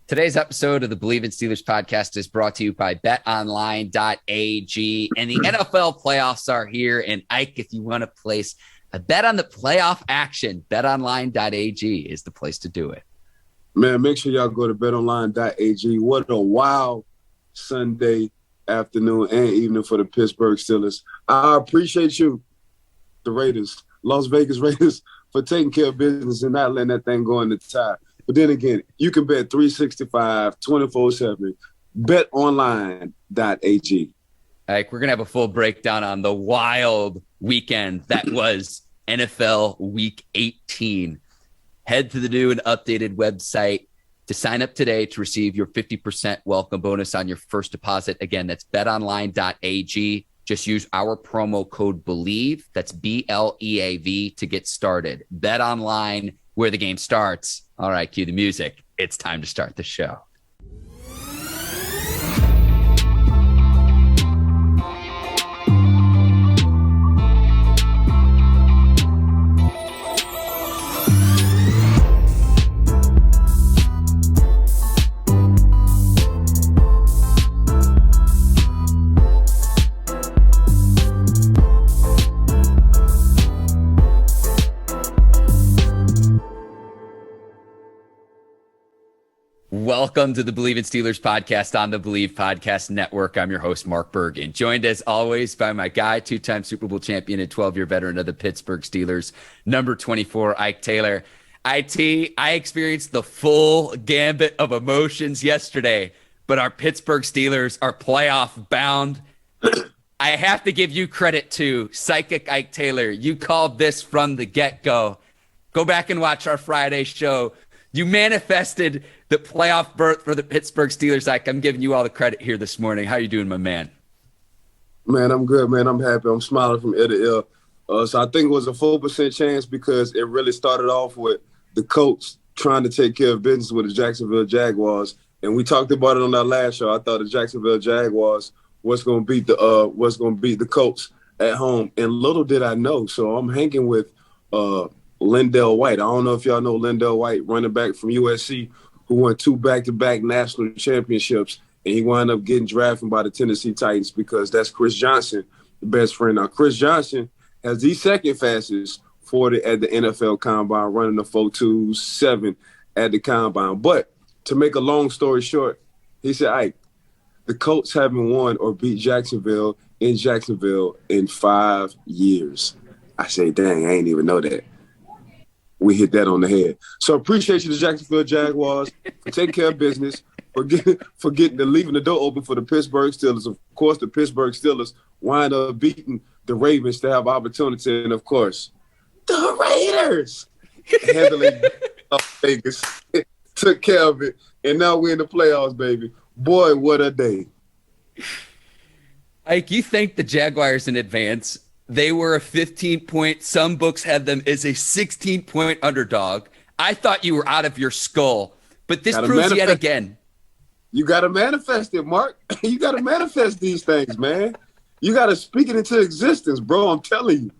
Today's episode of the Bleav in Steelers podcast is brought to you by betonline.ag. And the NFL playoffs are here. And Ike, if you want to place a bet on the playoff action, betonline.ag is the place to do it. Man, make sure y'all go to betonline.ag. What a wild Sunday afternoon and evening for the Pittsburgh Steelers. I appreciate you, the Raiders, Las Vegas Raiders, for taking care of business and not letting that thing go in the tie. But then again, you can bet 365, 24/7, betonline.ag. Ike, we're going to have a full breakdown on the wild weekend that was NFL Week 18. Head to the new and updated website to sign up today to receive your 50% welcome bonus on your first deposit. Again, that's betonline.ag. Just use our promo code Bleav, that's BLEAV, to get started. Bet online, where the game starts. All right, cue the music. It's time to start the show. Welcome to the Bleav in Steelers podcast on the Bleav Podcast Network. I'm your host, Mark Bergin, joined as always by my guy, two-time Super Bowl champion and 12-year veteran of the Pittsburgh Steelers, number 24, Ike Taylor. I experienced the full gambit of emotions yesterday, but our Pittsburgh Steelers are playoff bound. I have to give you credit to Psychic Ike Taylor. You called this from the get-go. Go back and watch our Friday show. You manifested the playoff berth for the Pittsburgh Steelers. Ike, I'm giving you all the credit here this morning. How you doing, my man? Man, I'm good, man. I'm happy. I'm smiling from ear to ear. So I think it was a 4% chance because it really started off with the Colts trying to take care of business with the Jacksonville Jaguars. And we talked about it on our last show. I thought the Jacksonville Jaguars was going to beat the Colts at home. And little did I know. So I'm hanging with Lindell White. I don't know if y'all know Lindell White, running back from USC, who won 2 back-to-back national championships, and he wound up getting drafted by the Tennessee Titans because that's Chris Johnson, the best friend. Now, Chris Johnson has the second fastest 40 at the NFL Combine, running the 4.27 at the Combine. But to make a long story short, he said, Ike, the Colts haven't won or beat Jacksonville in 5 years. I say, dang, I ain't even know that. We hit that on the head. So appreciate you, the Jacksonville Jaguars, for taking care of business, for leaving the door open for the Pittsburgh Steelers. Of course, the Pittsburgh Steelers wind up beating the Ravens to have opportunity, and of course, the Raiders handling Vegas took care of it, and now we're in the playoffs, baby. Boy, what a day! Ike, you thank the Jaguars in advance. They were a 15-point. Some books had them as a 16-point underdog. I thought you were out of your skull, but this proves yet again. You got to manifest it, Mark. You got to manifest these things, man. You got to speak it into existence, bro. I'm telling you.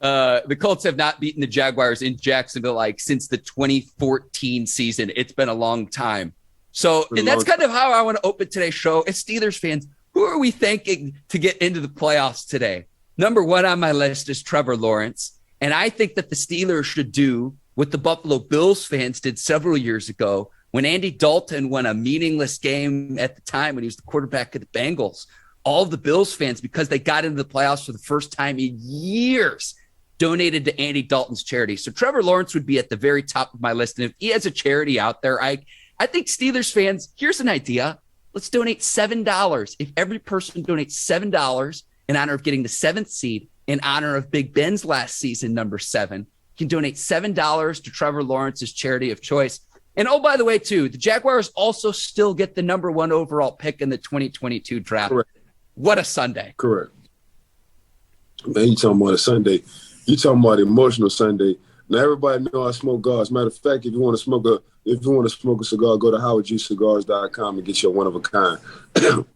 The Colts have not beaten the Jaguars in Jacksonville since the 2014 season. It's been a long time. So, and that's kind of how I want to open today's show. As Steelers fans, who are we thanking to get into the playoffs today? Number one on my list is Trevor Lawrence. And I think that the Steelers should do what the Buffalo Bills fans did several years ago when Andy Dalton won a meaningless game at the time when he was the quarterback of the Bengals. All of the Bills fans, because they got into the playoffs for the first time in years, donated to Andy Dalton's charity. So Trevor Lawrence would be at the very top of my list. And if he has a charity out there, I think Steelers fans, here's an idea. Let's donate $7. If every person donates $7 in honor of getting the 7th seed, in honor of Big Ben's last season, number 7, you can donate $7 to Trevor Lawrence's charity of choice. And oh, by the way, too, the Jaguars also still get the number 1 overall pick in the 2022 draft. Correct. What a Sunday. Correct. Man, you talking about a Sunday. You talking about emotional Sunday. Now, everybody know I smoke cigars. Matter of fact, if you want to smoke a cigar, go to howardgcigars.com and get your one of a kind.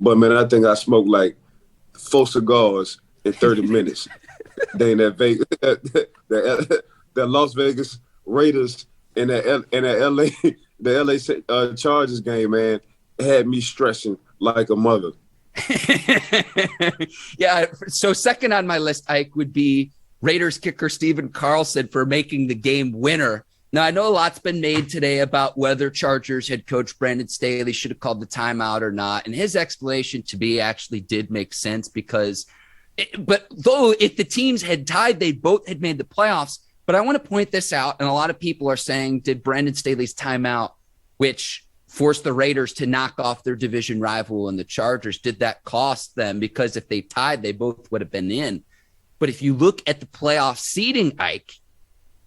But, man, I think I smoked like 4 cigars in 30 minutes. Dang, that Las Vegas Raiders in that LA the LA Chargers game, man, had me stressing like a mother. Yeah. So second on my list, Ike, would be Raiders kicker Steven Carlson for making the game winner. Now, I know a lot's been made today about whether Chargers head coach Brandon Staley should have called the timeout or not. And his explanation to me actually did make sense because, but though if the teams had tied, they both had made the playoffs. But I want to point this out. And a lot of people are saying, did Brandon Staley's timeout, which forced the Raiders to knock off their division rival and the Chargers, did that cost them? Because if they tied, they both would have been in. But if you look at the playoff seeding, Ike,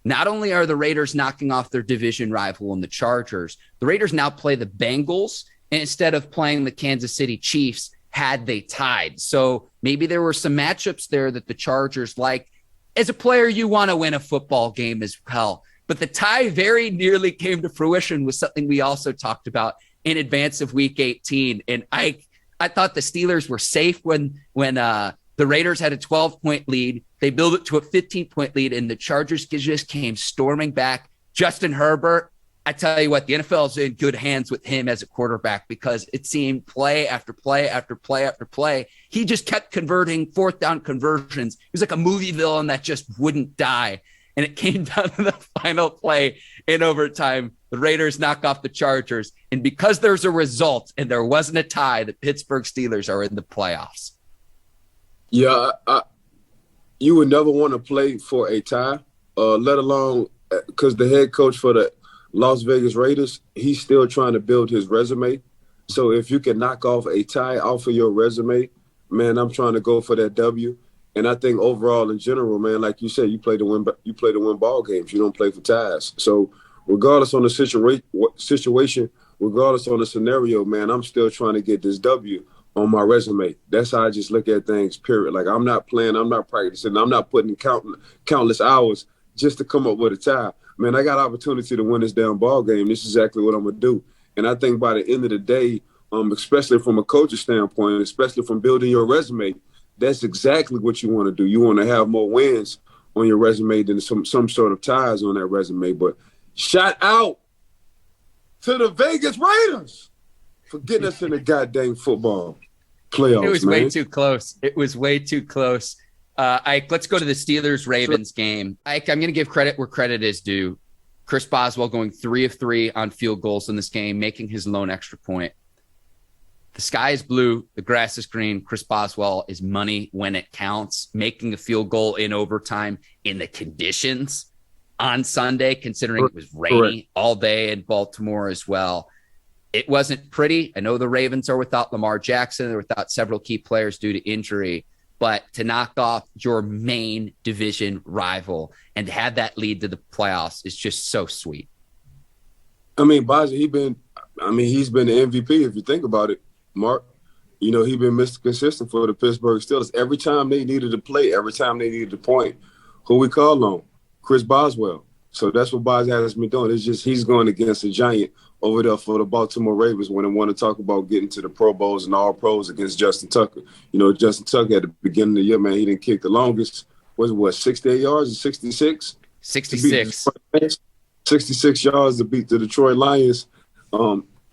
not only are the Raiders knocking off their division rival and the Chargers, the Raiders now play the Bengals instead of playing the Kansas City Chiefs had they tied. So maybe there were some matchups there that the Chargers like. As a player, you want to win a football game as well. But the tie very nearly came to fruition with something we also talked about in advance of Week 18. And I thought the Steelers were safe when the Raiders had a 12-point lead. They built it to a 15-point lead, and the Chargers just came storming back. Justin Herbert, I tell you what, the NFL is in good hands with him as a quarterback because it seemed play after play after play after play. He just kept converting fourth down conversions. He was like a movie villain that just wouldn't die. And it came down to the final play in overtime. The Raiders knock off the Chargers. And because there's a result and there wasn't a tie, the Pittsburgh Steelers are in the playoffs. Yeah, you would never want to play for a tie, let alone because the head coach for the Las Vegas Raiders, he's still trying to build his resume. So if you can knock off a tie off of your resume, man, I'm trying to go for that W. And I think overall in general, man, like you said, you play to win ball games. You don't play for ties. So regardless on the situation, regardless on the scenario, man, I'm still trying to get this W on my resume. That's how I just look at things, period. Like I'm not playing, I'm not practicing, I'm not putting countless hours just to come up with a tie. Man, I got opportunity to win this damn ball game. This is exactly what I'm going to do. And I think by the end of the day, especially from a coach's standpoint, especially from building your resume, that's exactly what you want to do. You want to have more wins on your resume than some sort of ties on that resume. But shout out to the Vegas Raiders for getting us in the goddamn football playoffs. It was man. way too close. It was way too close. Ike, let's go to the Steelers-Ravens game. Ike, I'm going to give credit where credit is due. Chris Boswell going 3 of 3 on field goals in this game, making his lone extra point. The sky is blue. The grass is green. Chris Boswell is money when it counts, making a field goal in overtime in the conditions on Sunday, considering it was rainy all day in Baltimore as well. It wasn't pretty. I know the Ravens are without Lamar Jackson. They're without several key players due to injury. But to knock off your main division rival and have that lead to the playoffs is just so sweet. I mean, Boswell, he's been the MVP if you think about it, Mark. You know, he's been Mr. Consistent for the Pittsburgh Steelers. Every time they needed to play, every time they needed to point, who we call on? Chris Boswell. So that's what Boswell has been doing. It's just he's going against a giant over there for the Baltimore Ravens when they want to talk about getting to the Pro Bowls and all pros against Justin Tucker. You know, Justin Tucker at the beginning of the year, man, he didn't kick the longest. Was it, what, 68 yards or 66? 66. 66 yards to beat the Detroit Lions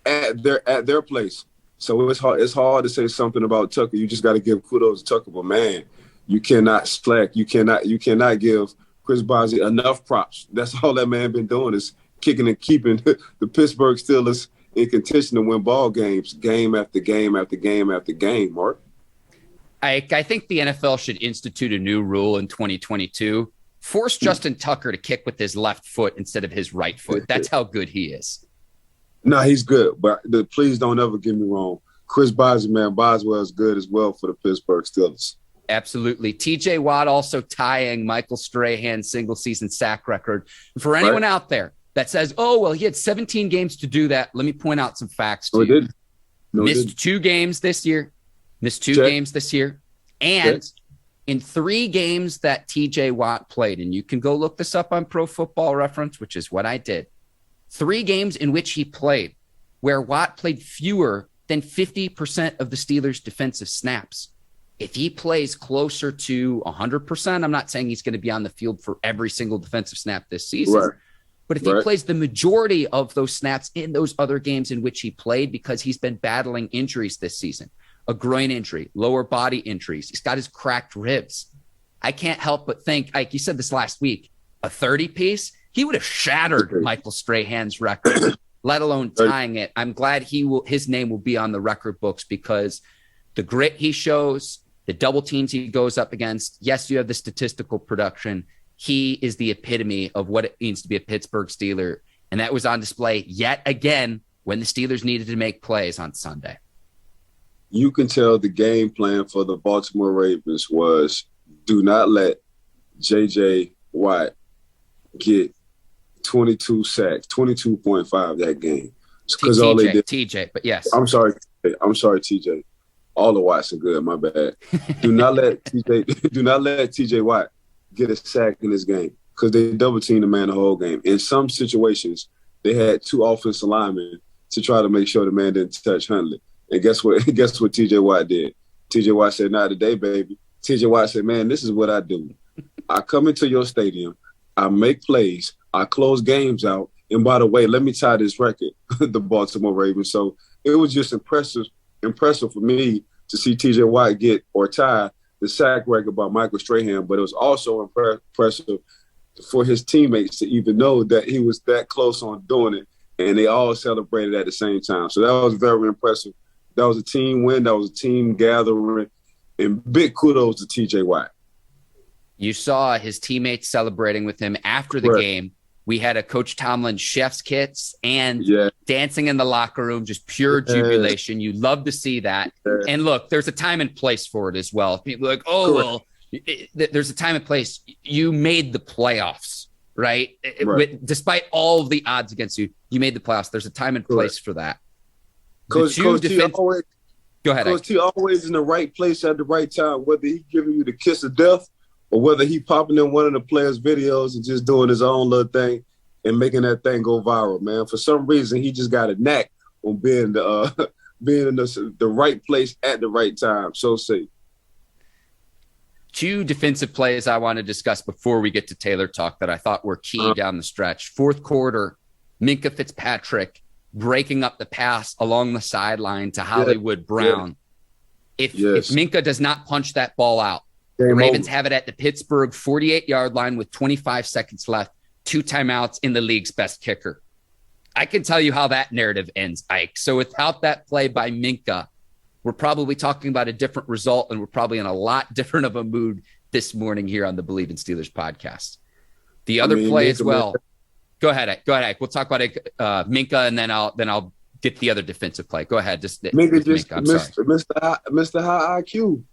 at their place. So it's hard to say something about Tucker. You just got to give kudos to Tucker. But, man, you cannot slack. You cannot give Chris Boswell enough props. That's all that man been doing is kicking and keeping the Pittsburgh Steelers in contention to win ball games, game after game after game after game, Mark. I think the NFL should institute a new rule in 2022. Force Justin Tucker to kick with his left foot instead of his right foot. That's how good he is. No, he's good, but please don't ever get me wrong. Chris Boswell is good as well for the Pittsburgh Steelers. Absolutely. TJ Watt also tying Michael Strahan's single-season sack record. For anyone out there that says, oh, well, he had 17 games to do that, let me point out some facts to you. Missed 2 games this year. And in 3 games that TJ Watt played, and you can go look this up on Pro Football Reference, which is what I did, 3 games in which he played where Watt played fewer than 50% of the Steelers' defensive snaps. If he plays closer to 100%, I'm not saying he's going to be on the field for every single defensive snap this season. Right. But if he plays the majority of those snaps in those other games in which he played, because he's been battling injuries this season, a groin injury, lower body injuries, he's got his cracked ribs. I can't help but think, like you said this last week, a 30-piece, he would have shattered Michael Strahan's record, let alone tying it. I'm glad his name will be on the record books, because the grit he shows, the double teams he goes up against, yes, you have the statistical production. He is the epitome of what it means to be a Pittsburgh Steeler. And that was on display yet again when the Steelers needed to make plays on Sunday. You can tell the game plan for the Baltimore Ravens was, do not let J.J. Watt get 22 sacks, 22.5 that game. Because all they did, TJ, but yes. I'm sorry, TJ. All the Watts are good. My bad. Do not let TJ Watt get a sack in this game, because they double teamed the man the whole game. In some situations, they had two offensive linemen to try to make sure the man didn't touch Huntley. And guess what? Guess what TJ Watt did? TJ Watt said, "Not today, baby." TJ Watt said, "Man, this is what I do. I come into your stadium, I make plays, I close games out, and by the way, let me tie this record." The Baltimore Ravens. So it was just impressive for me to see TJ Watt get or tie the sack record by Michael Strahan, but it was also impressive for his teammates to even know that he was that close on doing it, and they all celebrated at the same time. So that was very impressive. That was a team win. That was a team gathering, and big kudos to TJ Watt. You saw his teammates celebrating with him after the game. We had a Coach Tomlin chef's kits and dancing in the locker room, just pure jubilation. You love to see that. And look, there's a time and place for it as well. People are like, there's a time and place. You made the playoffs, right? Despite all of the odds against you, you made the playoffs. There's a time and place for that. Coach T always, go ahead. Coach T always in the right place at the right time, whether he giving you the kiss of death or whether he popping in one of the players' videos and just doing his own little thing and making that thing go viral, man. For some reason, he just got a knack on being in the right place at the right time. So say. Two defensive plays I want to discuss before we get to Taylor talk that I thought were key down the stretch. Fourth quarter, Minkah Fitzpatrick breaking up the pass along the sideline to Hollywood Brown. If Minkah does not punch that ball out, the Ravens have it at the Pittsburgh 48-yard line with 25 seconds left, 2 timeouts in the league's best kicker. I can tell you how that narrative ends, Ike. So without that play by Minkah, we're probably talking about a different result, and we're probably in a lot different of a mood this morning here on the Bleav in Steelers podcast. The other play as well. Go ahead, Ike. We'll talk about Minkah, and then I'll get the other defensive play. Go ahead. Minkah just Mr. High IQ.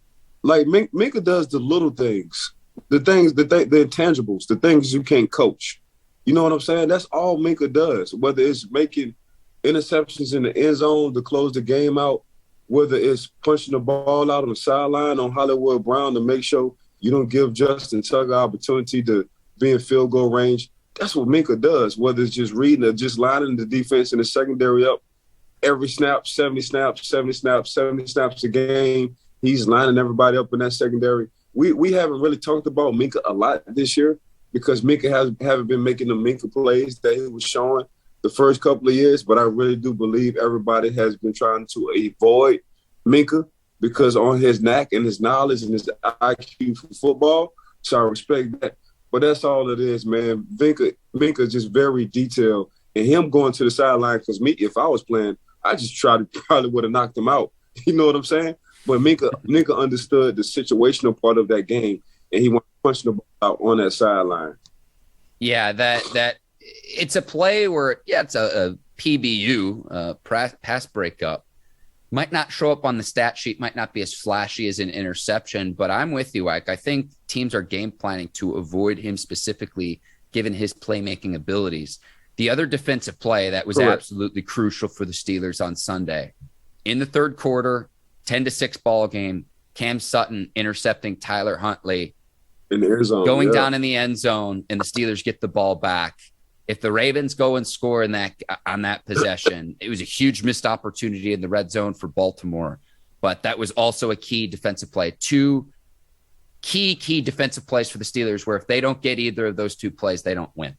Like Minkah does the little things, the intangibles, the things you can't coach. You know what I'm saying? That's all Minkah does. Whether it's making interceptions in the end zone to close the game out, whether it's punching the ball out on the sideline on Hollywood Brown to make sure you don't give Justin Tucker opportunity to be in field goal range. That's what Minkah does, whether it's just reading or just lining the defense in the secondary up every snap, 70 snaps a game. He's lining everybody up in that secondary. We haven't really talked about Minkah a lot this year because Minkah haven't been making the Minkah plays that he was showing the first couple of years, but I really do believe everybody has been trying to avoid Minkah because on his knack and his knowledge and his IQ for football. So I respect that. But that's all it is, man. Minkah just very detailed. And him going to the sideline, because me, if I was playing, I just probably would have knocked him out. You know what I'm saying? But Minkah understood the situational part of that game, and he went punching the ball out on that sideline. Yeah, that it's a play where, it's a PBU, pass breakup. Might not show up on the stat sheet, might not be as flashy as an interception, but I'm with you, Ike. I think teams are game planning to avoid him specifically, given his playmaking abilities. The other defensive play that was absolutely crucial for the Steelers on Sunday, in the third quarter, 10-6 ball game, Cam Sutton intercepting Tyler Huntley in the end zone, going down in the end zone, and the Steelers get the ball back. If the Ravens go and score on that possession, it was a huge missed opportunity in the red zone for Baltimore. But that was also a key defensive play. 2 key defensive plays for the Steelers where if they don't get either of those 2 plays, they don't win.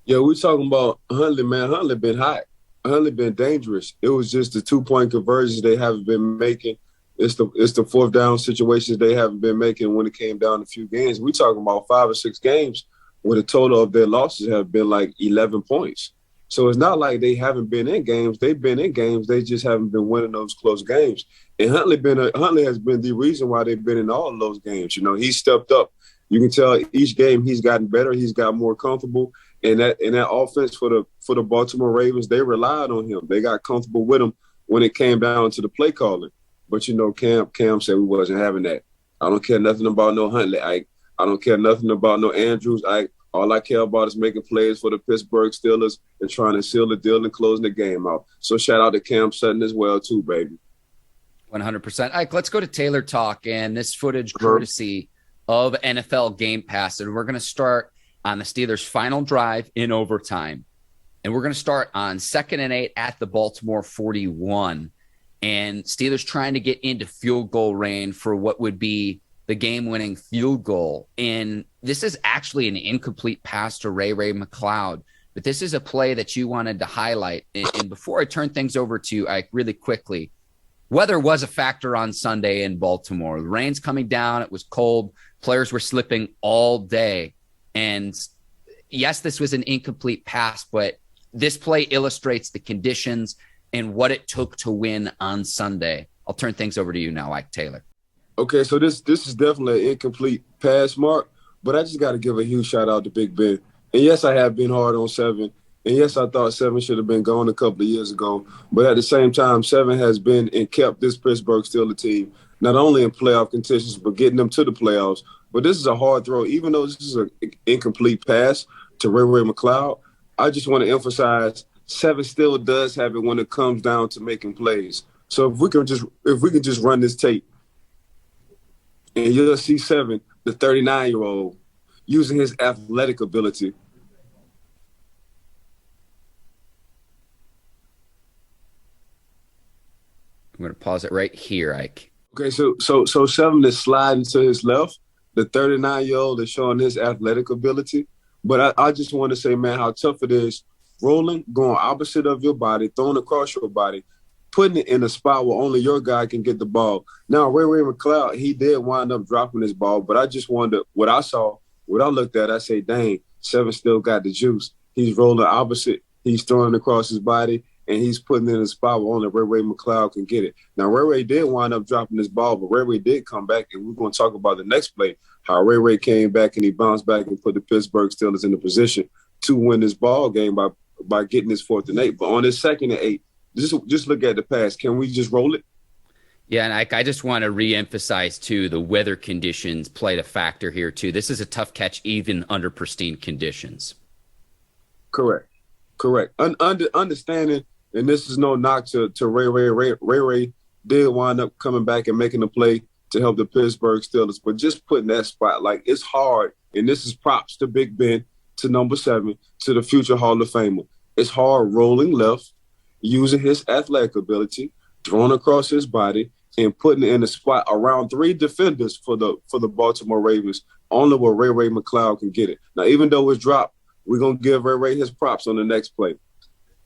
Yeah, we talking about Huntley, man. Huntley been hot. Huntley been dangerous. It was just the 2-point conversions they haven't been making. It's the fourth down situations they haven't been making when it came down to a few games. We talking about 5 or 6 games where the total of their losses have been like 11 points. So it's not like they haven't been in games. They've been in games. They just haven't been winning those close games. And Huntley has been the reason why they've been in all of those games. You know, he stepped up. You can tell each game he's gotten better. He's got more comfortable. And that offense for the Baltimore Ravens, they relied on him. They got comfortable with him when it came down to the play calling. But you know, Cam said we wasn't having that. I don't care nothing about no Huntley. I don't care nothing about no Andrews. All I care about is making plays for the Pittsburgh Steelers and trying to seal the deal and closing the game out. So shout out to Cam Sutton as well too, baby. 100%. Ike, let's go to Taylor talk, and this footage courtesy of NFL Game Pass. And we're going to start on the Steelers' final drive in overtime. And we're going to start on 2nd and 8 at the Baltimore 41. And Steelers trying to get into field goal range for what would be the game-winning field goal. And this is actually an incomplete pass to Ray McCloud. But this is a play that you wanted to highlight. And before I turn things over to you, Ike, really quickly, weather was a factor on Sunday in Baltimore. The rain's coming down. It was cold. Players were slipping all day. And yes, this was an incomplete pass, but this play illustrates the conditions and what it took to win on Sunday. I'll turn things over to you now, Ike Taylor. Okay, so this is definitely an incomplete pass, Mark, but I just got to give a huge shout out to Big Ben. And yes, I have been hard on 7. And yes, I thought 7 should have been gone a couple of years ago. But at the same time, 7 has been and kept this Pittsburgh Steelers team, not only in playoff contentions, but getting them to the playoffs. But this is a hard throw. Even though this is an incomplete pass to Ray McCloud, I just want to emphasize 7 still does have it when it comes down to making plays. So if we can just run this tape, and you'll see 7, the 39-year-old, using his athletic ability. I'm going to pause it right here, Ike. Okay, so 7 is sliding to his left. The 39-year-old is showing his athletic ability. But I just want to say, man, how tough it is rolling, going opposite of your body, throwing across your body, putting it in a spot where only your guy can get the ball. Now, Ray McCloud, he did wind up dropping his ball, but I just wondered what I saw, what I looked at, I say, dang, 7 still got the juice. He's rolling opposite. He's throwing across his body, and he's putting it in a spot where only Ray McCloud can get it. Now, Ray did wind up dropping his ball, but Ray did come back, and we're going to talk about the next play, how Ray came back and he bounced back and put the Pittsburgh Steelers in the position to win this ball game by getting this 4th and 8. But on this 2nd and 8, just look at the pass. Can we just roll it? Yeah, and I just want to reemphasize, too, the weather conditions played a factor here, too. This is a tough catch even under pristine conditions. Correct. Understanding, and this is no knock to Ray. Ray did wind up coming back and making a play to help the Pittsburgh Steelers, but just putting that spot, like, it's hard, and this is props to Big Ben, to number 7, to the future Hall of Famer. It's hard rolling left, using his athletic ability, throwing across his body, and putting it in a spot around 3 defenders for the Baltimore Ravens, only where Ray McCloud can get it. Now, even though it's dropped, we're going to give Ray his props on the next play.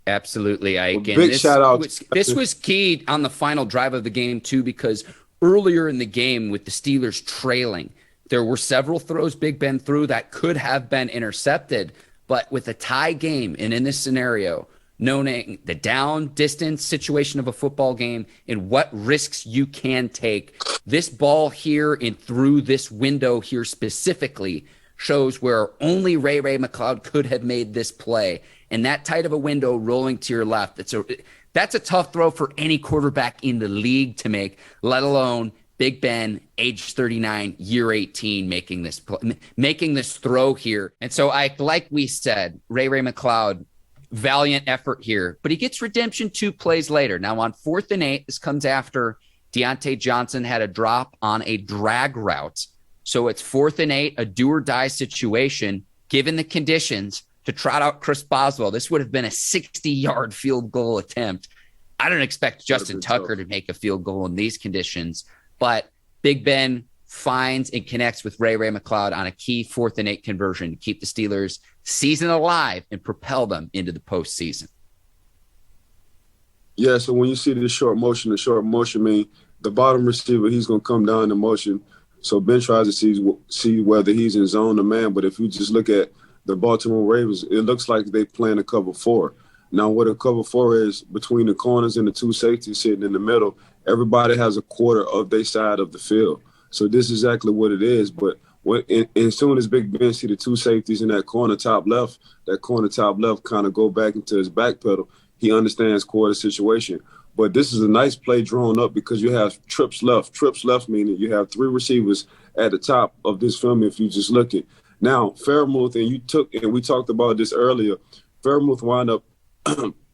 Absolutely, Ike. Well, big shout out. This was key on the final drive of the game, too, because earlier in the game with the Steelers trailing, there were several throws Big Ben threw that could have been intercepted. But with a tie game, and in this scenario, knowing the down distance situation of a football game and what risks you can take, this ball here and through this window here specifically shows where only Ray McCloud could have made this play. And that tight of a window rolling to your left, that's a tough throw for any quarterback in the league to make, let alone Big Ben, age 39, year 18, making this throw here. And so, like we said, Ray McCloud, valiant effort here, but he gets redemption 2 plays later. Now on 4th and 8, this comes after Deontay Johnson had a drop on a drag route. So it's 4th and 8, a do or die situation, given the conditions, to trot out Chris Boswell. This would have been a 60-yard field goal attempt. I don't expect Justin Tucker to make a field goal in these conditions, but Big Ben finds and connects with Ray McCloud on a key 4th and 8 conversion to keep the Steelers' season alive and propel them into the postseason. Yeah, so when you see the short motion means the bottom receiver, he's going to come down in motion. So Ben tries to see whether he's in zone or man. But if you just look at the Baltimore Ravens, it looks like they playing a cover 4. Now, what a cover 4 is, between the corners and the 2 safeties sitting in the middle, everybody has a quarter of their side of the field. So this is exactly what it is. But as soon as Big Ben see the 2 safeties in that corner top left kind of go back into his back pedal, he understands quarter situation. But this is a nice play drawn up because you have trips left. Trips left meaning you have 3 receivers at the top of this film if you just look at. Now, Fairmouth, and we talked about this earlier, Fairmouth wound up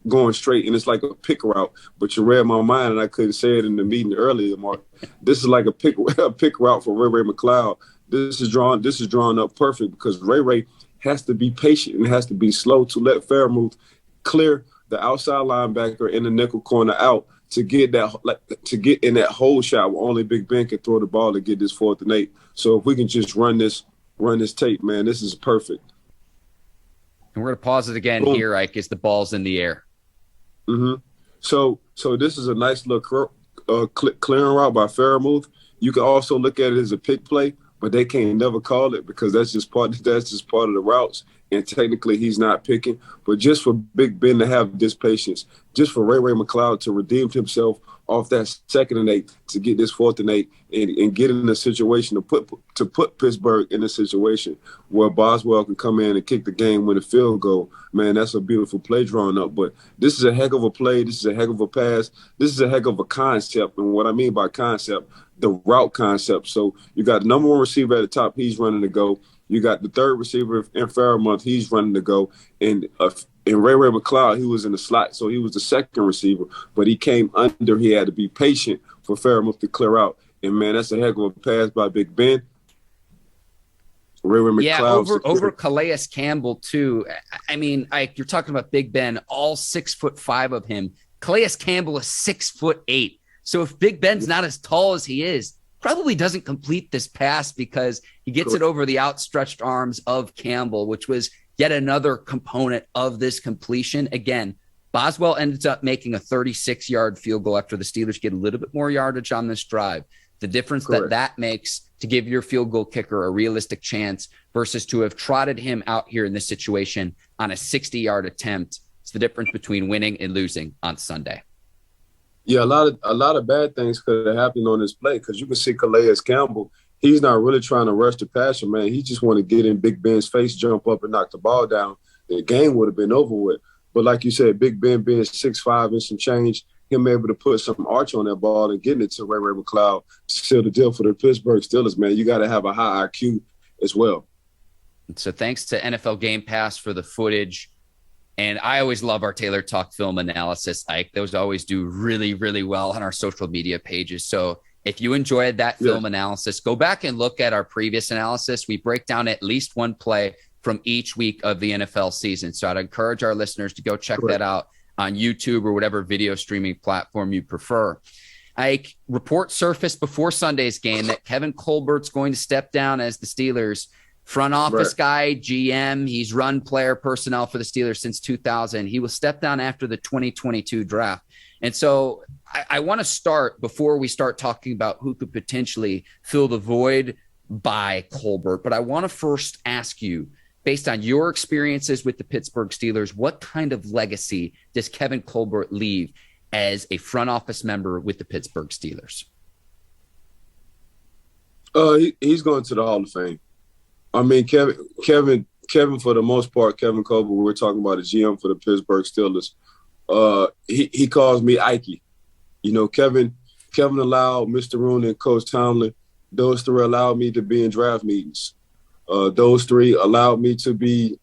going straight, and it's like a pick route. But you read my mind, and I couldn't say it in the meeting earlier, Mark. This is like a pick route for Ray McCloud. This is drawn up perfect because Ray has to be patient and has to be slow to let Fairmouth clear the outside linebacker in the nickel corner out to get in that hole shot where only Big Ben can throw the ball to get this 4th and 8. So if we can just run this tape, man, this is perfect. And we're going to pause it again here, Ike, as the ball's in the air. Mm-hmm. So this is a nice little clearing route by Fairmouth. You can also look at it as a pick play, but they can't never call it because that's just part of the routes. And technically he's not picking. But just for Big Ben to have this patience, just for Ray McCloud to redeem himself off that 2nd and 8 to get this 4th and 8 and get in a situation to put Pittsburgh in a situation where Boswell can come in and kick the game with a field goal. Man, that's a beautiful play drawn up. But this is a heck of a play. This is a heck of a pass. This is a heck of a concept. And what I mean by concept, the route concept. So you got the number 1 receiver at the top. He's running to go. You got the 3rd receiver in Fairmouth. He's running to go. And Ray McCloud, he was in the slot, so he was the 2nd receiver. But he came under. He had to be patient for Fairmouth to clear out. And, man, that's a heck of a pass by Big Ben. Ray McCloud. Yeah, over Calais Campbell, too. I mean, you're talking about Big Ben, all 6'5" of him. Calais Campbell is 6'8". So if Big Ben's not as tall as he is, probably doesn't complete this pass because he gets it over the outstretched arms of Campbell, which was yet another component of this completion. Again, Boswell ended up making a 36-yard field goal after the Steelers get a little bit more yardage on this drive. The difference that makes to give your field goal kicker a realistic chance versus to have trotted him out here in this situation on a 60-yard attempt. It's the difference between winning and losing on Sunday. Yeah, a lot of bad things could have happened on this play because you can see Calais Campbell. He's not really trying to rush the passer, man. He just want to get in Big Ben's face, jump up, and knock the ball down. The game would have been over with. But like you said, Big Ben being 6'5" and some change, him able to put some arch on that ball and getting it to Ray McCloud to seal the deal for the Pittsburgh Steelers, man. You got to have a high IQ as well. So thanks to NFL Game Pass for the footage. And I always love our Taylor Talk film analysis, Ike. Those always do really, really well on our social media pages. So if you enjoyed that film analysis, go back and look at our previous analysis. We break down at least one play from each week of the NFL season. So I'd encourage our listeners to go check that out on YouTube or whatever video streaming platform you prefer. Ike, report surfaced before Sunday's game that Kevin Colbert's going to step down as the Steelers' front office guy, GM. He's run player personnel for the Steelers since 2000. He will step down after the 2022 draft. And so I want to start, before we start talking about who could potentially fill the void by Colbert, but I want to first ask you, based on your experiences with the Pittsburgh Steelers, what kind of legacy does Kevin Colbert leave as a front office member with the Pittsburgh Steelers? He's going to the Hall of Fame. I mean, Kevin, for the most part, Kevin Colbert, we're talking about a GM for the Pittsburgh Steelers. He calls me Ikey. You know, Kevin allowed Mr. Rooney and Coach Tomlin, those 3 allowed me to be in draft meetings. Those 3 allowed me to be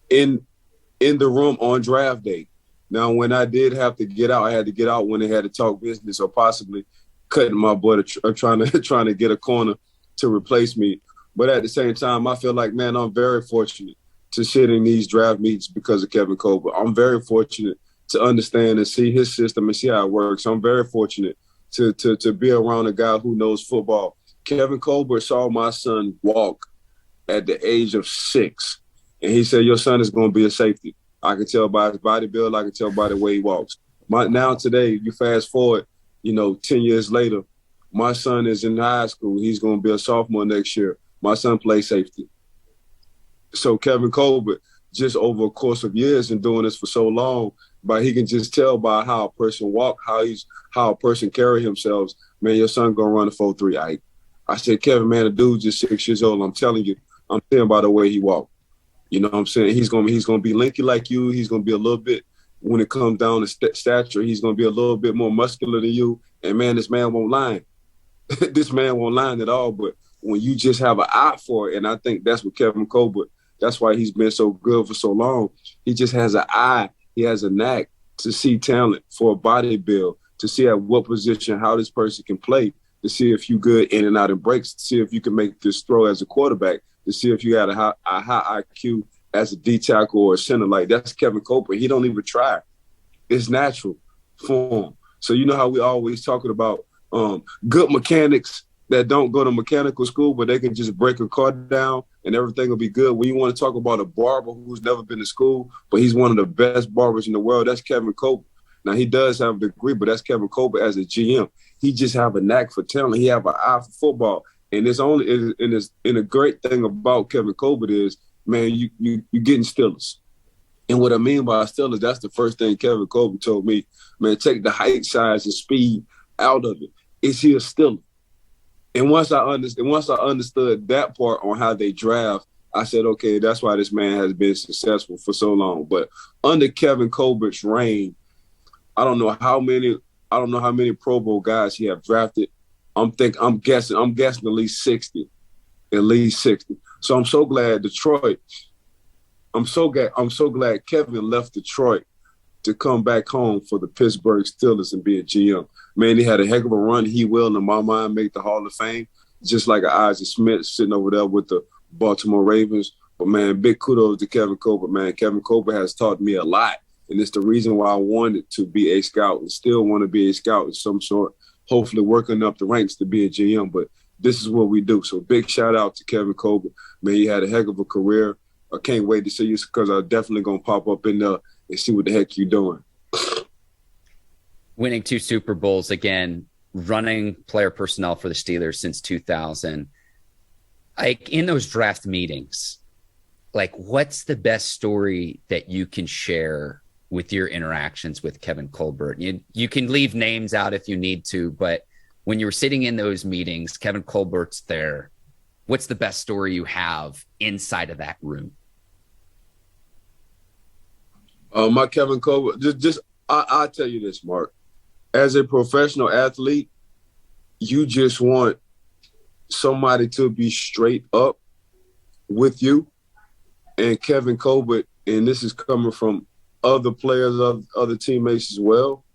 in the room on draft day. Now, when I did have to get out, I had to get out when they had to talk business or possibly cutting my butt or trying to get a corner to replace me. But at the same time, I feel like, man, I'm very fortunate to sit in these draft meetings because of Kevin Colbert. I'm very fortunate to understand and see his system and see how it works. I'm very fortunate to be around a guy who knows football. Kevin Colbert saw my son walk at the age of 6, and he said, your son is going to be a safety. I can tell by his body build. I can tell by the way he walks. Now today, you fast forward, 10 years later, my son is in high school. He's going to be a sophomore next year. My son plays safety. So Kevin Colbert, just over a course of years and doing this for so long, but he can just tell by how a person walk, how a person carry himself. Man, your son gonna run a 4.3. I said, Kevin, man, the dude's just 6 years old. I'm telling you, I'm saying by the way he walk. You know what I'm saying? He's gonna be lanky like you. He's gonna be a little bit, when it comes down to stature, he's gonna be a little bit more muscular than you. And man, this man won't lie. This man won't lie at all. But when you just have an eye for it, and I think that's what Kevin Colbert, that's why he's been so good for so long. He just has an eye. He has a knack to see talent for a body build, to see at what position, how this person can play, to see if you good in and out in breaks, to see if you can make this throw as a quarterback, to see if you had a high IQ as a D tackle or a center. Like, that's Kevin Colbert. He don't even try. It's natural for him. So you know how we always talking about good mechanics that don't go to mechanical school, but they can just break a car down and everything will be good. When you want to talk about a barber who's never been to school, but he's one of the best barbers in the world, that's Kevin Colbert. Now, he does have a degree, but that's Kevin Colbert as a GM. He just have a knack for talent. He have an eye for football. And a great thing about Kevin Colbert is, man, you getting Steelers. And what I mean by Steelers, that's the first thing Kevin Colbert told me. Man, take the height, size, and speed out of it. Is he a Steeler? And once I understood that part on how they draft, I said, okay, that's why this man has been successful for so long. But under Kevin Colbert's reign, I don't know how many Pro Bowl guys he have drafted. I'm guessing at least 60. At least 60. So I'm so glad Detroit. I'm so glad Kevin left Detroit to come back home for the Pittsburgh Steelers and be a GM. Man, he had a heck of a run. He will, in my mind, make the Hall of Fame, just like Isaac Smith sitting over there with the Baltimore Ravens. But, man, big kudos to Kevin Colbert, man. Kevin Colbert has taught me a lot, and it's the reason why I wanted to be a scout and still want to be a scout of some sort, hopefully working up the ranks to be a GM. But this is what we do. So big shout-out to Kevin Colbert. Man, he had a heck of a career. I can't wait to see you because I'm definitely going to pop up in there and see what the heck you're doing. Winning 2 Super Bowls, again, running player personnel for the Steelers since 2000. Like, in those draft meetings, like, what's the best story that you can share with your interactions with Kevin Colbert? You can leave names out if you need to, but when you were sitting in those meetings, Kevin Colbert's there. What's the best story you have inside of that room? My Kevin Colbert, I'll tell you this, Mark. As a professional athlete, you just want somebody to be straight up with you. And Kevin Colbert, and this is coming from other players, other teammates as well,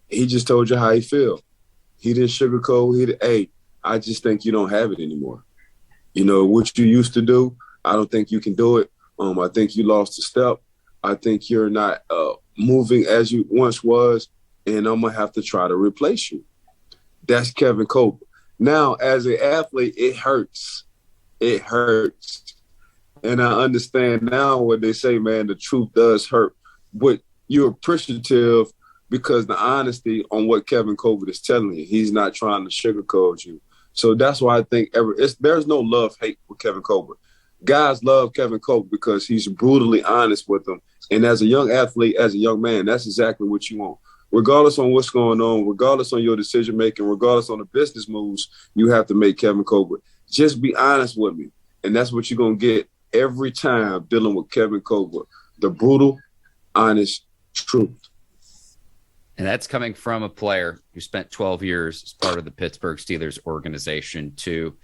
he just told you how he feel. He didn't sugarcoat. Hey, I just think you don't have it anymore. You know, what you used to do, I don't think you can do it. I think you lost a step. I think you're not moving as you once was, and I'm going to have to try to replace you. That's Kevin Colbert. Now, as an athlete, it hurts. It hurts. And I understand now when they say, man, the truth does hurt. But you're appreciative because the honesty on what Kevin Colbert is telling you. He's not trying to sugarcoat you. So that's why I think there's no love-hate with Kevin Colbert. Guys love Kevin Colbert because he's brutally honest with them. And as a young athlete, as a young man, that's exactly what you want. Regardless on what's going on, regardless on your decision-making, regardless on the business moves you have to make, Kevin Colbert, just be honest with me. And that's what you're going to get every time dealing with Kevin Colbert, the brutal, honest truth. And that's coming from a player who spent 12 years as part of the Pittsburgh Steelers organization too.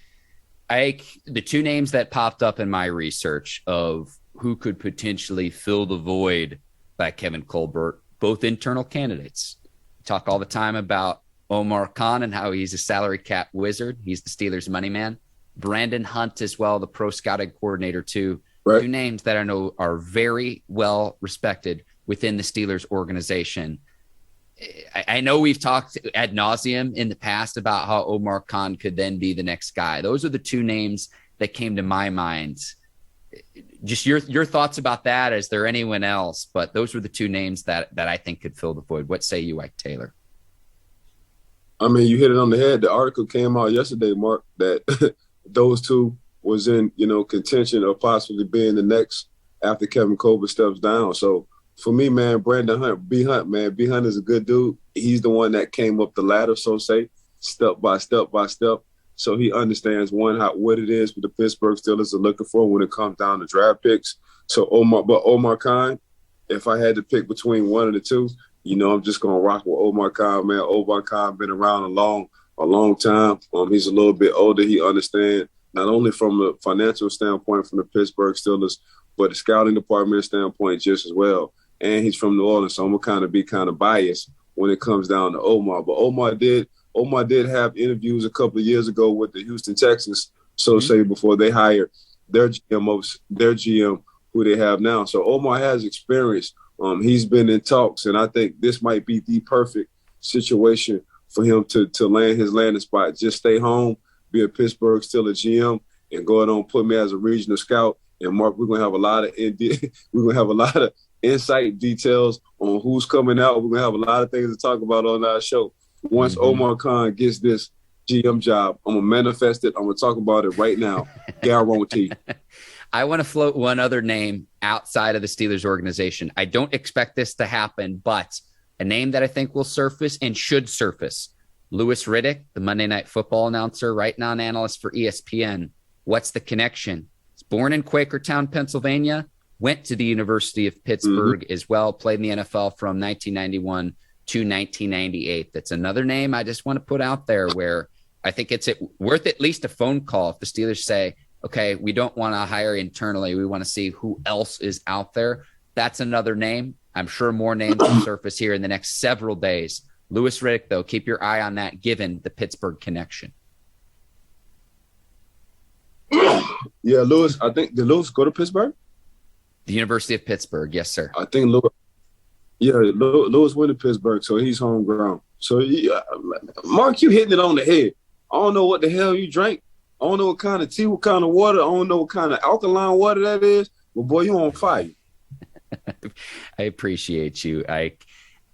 The 2 names that popped up in my research of who could potentially fill the void by Kevin Colbert, both internal candidates. We talk all the time about Omar Khan and how he's a salary cap wizard. He's the Steelers' money man. Brandon Hunt as well, the pro scouting coordinator too. Right. 2 names that I know are very well respected within the Steelers organization. I know we've talked ad nauseum in the past about how Omar Khan could then be the next guy. Those are the two names that came to my mind. Just your thoughts about that. Is there anyone else? But those were the two names that I think could fill the void. What say you, Ike Taylor? I mean, you hit it on the head. The article came out yesterday, Mark, that those two was in, contention of possibly being the next after Kevin Colbert steps down. So for me, man, Brandon Hunt, B Hunt is a good dude. He's the one that came up the ladder, so say, step by step by step. So he understands what it is what the Pittsburgh Steelers are looking for when it comes down to draft picks. So Omar Khan, if I had to pick between one of the two, I'm just gonna rock with Omar Khan, man. Omar Khan been around a long time. He's a little bit older. He understands not only from a financial standpoint from the Pittsburgh Steelers, but the scouting department standpoint just as well. And he's from New Orleans, so I'm gonna be biased when it comes down to Omar. But Omar did have interviews a couple of years ago with the Houston Texans, say before they hired their GM who they have now. So Omar has experience. He's been in talks, and I think this might be the perfect situation for him to land his landing spot. Just stay home, be a Pittsburgh Steelers GM, and go ahead and put me as a regional scout. And Mark, we're gonna have a lot of insight details on who's coming out. We're gonna have a lot of things to talk about on our show. Once Omar Khan gets this GM job, I'm gonna manifest it. I'm gonna talk about it right now. Guarantee. I want to float one other name outside of the Steelers organization. I don't expect this to happen, but a name that I think will surface and should surface. Louis Riddick, the Monday Night Football announcer, right now an analyst for ESPN. What's the connection? He's born in Quakertown, Pennsylvania, went to the University of Pittsburgh as well, played in the NFL from 1991 to 1998. That's another name I just want to put out there where I think it's worth at least a phone call if the Steelers say, okay, we don't want to hire internally. We want to see who else is out there. That's another name. I'm sure more names will surface here in the next several days. Louis Riddick, though, keep your eye on that given the Pittsburgh connection. Yeah, Louis, I think, did Louis go to Pittsburgh? The University of Pittsburgh, yes, sir. I think Louis went to Pittsburgh, so he's homegrown. So, Mark, you hitting it on the head. I don't know what the hell you drank. I don't know what kind of tea, what kind of water. I don't know what kind of alkaline water that is. But, boy, you on fire. I appreciate you, Ike.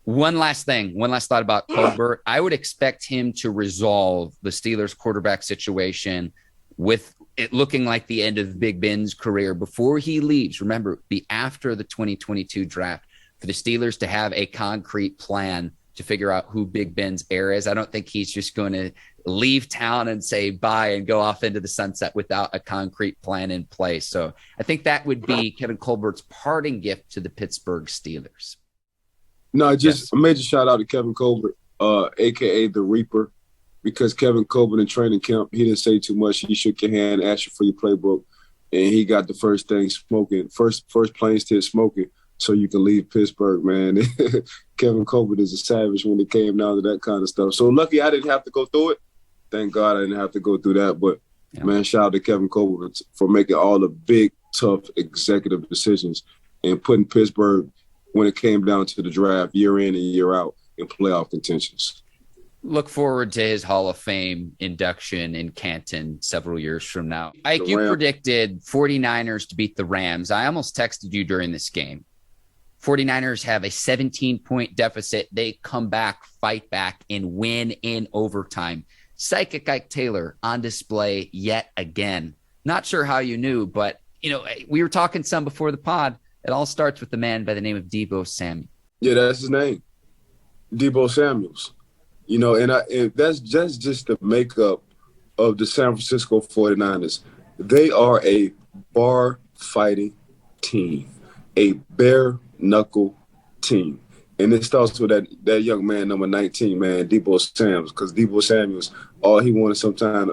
One last thought about Colbert. I would expect him to resolve the Steelers quarterback situation with it looking like the end of Big Ben's career before he leaves. Remember, be after the 2022 draft for the Steelers to have a concrete plan to figure out who Big Ben's heir is. I don't think he's just going to leave town and say bye and go off into the sunset without a concrete plan in place. So I think that would be Kevin Colbert's parting gift to the Pittsburgh Steelers. No, just a major shout out to Kevin Colbert, a.k.a. The Reaper, because Kevin Colbert in training camp, he didn't say too much. He shook your hand, asked you for your playbook, and he got the first thing smoking, first planes to smoking, so you can leave Pittsburgh, man. Kevin Colbert is a savage when it came down to that kind of stuff. So lucky I didn't have to go through it. Thank God I didn't have to go through that. But, man, shout out to Kevin Colbert for making all the big, tough executive decisions and putting Pittsburgh, when it came down to the draft, year in and year out, in playoff contentions. Look forward to his Hall of Fame induction in Canton several years from now. Ike, you predicted 49ers to beat the Rams. I almost texted you during this game. 49ers have a 17-point deficit. They come back, fight back, and win in overtime. Psychic Ike Taylor on display yet again. Not sure how you knew, but we were talking some before the pod. It all starts with the man by the name of Deebo Samuel. Yeah, that's his name, Deebo Samuels. And that's just the makeup of the San Francisco 49ers. They are a bar-fighting team, a bare-knuckle team. And it starts with that young man, number 19, man, Deebo Samuels, because Deebo Samuels, all he wanted some kind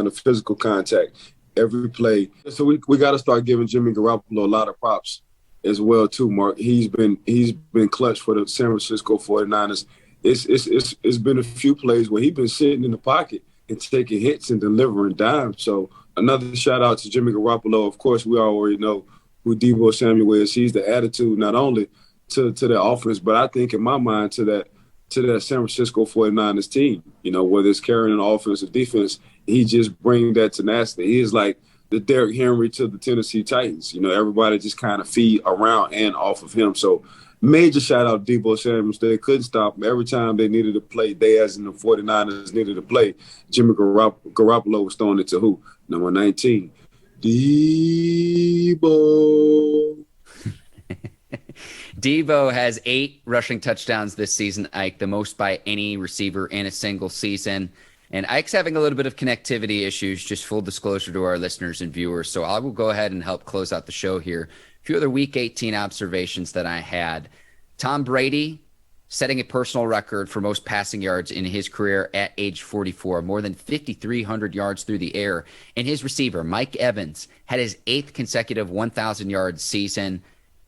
of physical contact every play. So we got to start giving Jimmy Garoppolo a lot of props as well, too, Mark. He's been clutch for the San Francisco 49ers. It's been a few plays where he's been sitting in the pocket and taking hits and delivering dimes. So another shout out to Jimmy Garoppolo. Of course, we already know who Deebo Samuel is. He's the attitude not only to the offense, but I think in my mind to to that San Francisco 49ers team. You know, whether it's carrying an offense or defense, he just brings that tenacity. He is like the Derrick Henry to the Tennessee Titans. You know, everybody just kind of feed around and off of him. So major shout out to Deebo Samuel. They couldn't stop him. Every time they needed to play, they as in the 49ers needed to play, Jimmy Garoppolo was throwing it to who? Number 19. Deebo. Deebo has 8 rushing touchdowns this season, Ike, the most by any receiver in a single season. And Ike's having a little bit of connectivity issues, just full disclosure to our listeners and viewers. So I will go ahead and help close out the show here. A few other Week 18 observations that I had. Tom Brady setting a personal record for most passing yards in his career at age 44, more than 5,300 yards through the air. And his receiver, Mike Evans, had his 8th consecutive 1,000-yard season.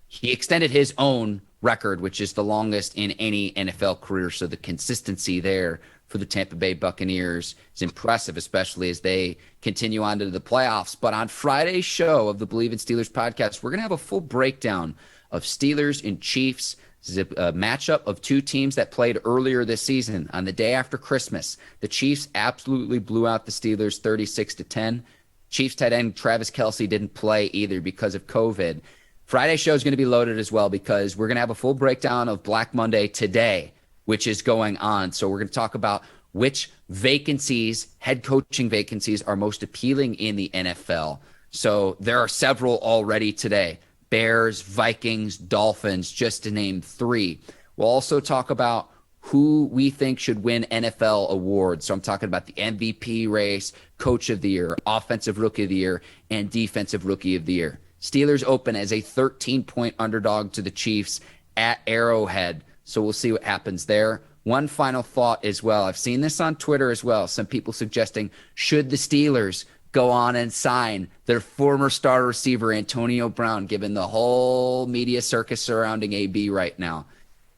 He extended his own record, which is the longest in any NFL career. So the consistency there for the Tampa Bay Buccaneers is impressive, especially as they continue on to the playoffs. But on Friday's show of the Bleav in Steelers podcast, we're going to have a full breakdown of Steelers and Chiefs. This is a matchup of 2 teams that played earlier this season on the day after Christmas. The Chiefs absolutely blew out the Steelers 36-10. Chiefs tight end Travis Kelce didn't play either because of COVID. Friday's show is going to be loaded as well because we're going to have a full breakdown of Black Monday today, which is going on. So we're going to talk about which vacancies, head coaching vacancies, are most appealing in the NFL. So there are several already today. Bears, Vikings, Dolphins, just to name 3. We'll also talk about who we think should win NFL awards. So I'm talking about the MVP race, Coach of the Year, Offensive Rookie of the Year, and Defensive Rookie of the Year. Steelers open as a 13-point underdog to the Chiefs at Arrowhead. So we'll see what happens there. One final thought as well. I've seen this on Twitter as well. Some people suggesting, should the Steelers go on and sign their former star receiver, Antonio Brown, given the whole media circus surrounding AB right now?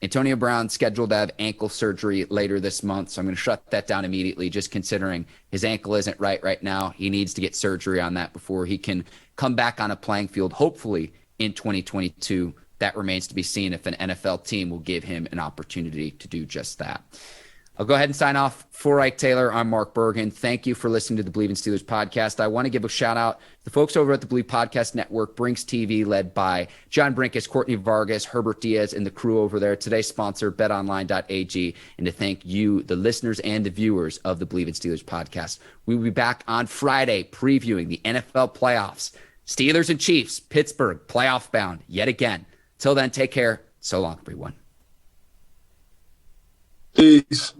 Antonio Brown scheduled to have ankle surgery later this month, so I'm going to shut that down immediately, just considering his ankle isn't right now. He needs to get surgery on that before he can come back on a playing field, hopefully in 2022. That remains to be seen if an NFL team will give him an opportunity to do just that. I'll go ahead and sign off. For Ike Taylor, I'm Mark Bergin. Thank you for listening to the Bleav in Steelers podcast. I want to give a shout out to the folks over at the Bleav Podcast Network, Brinks TV, led by John Brinkus, Courtney Vargas, Herbert Diaz, and the crew over there. Today's sponsor, betonline.ag, and to thank you, the listeners and the viewers of the Bleav in Steelers podcast. We will be back on Friday previewing the NFL playoffs. Steelers and Chiefs, Pittsburgh, playoff bound yet again. Till then, take care. So long, everyone. Peace.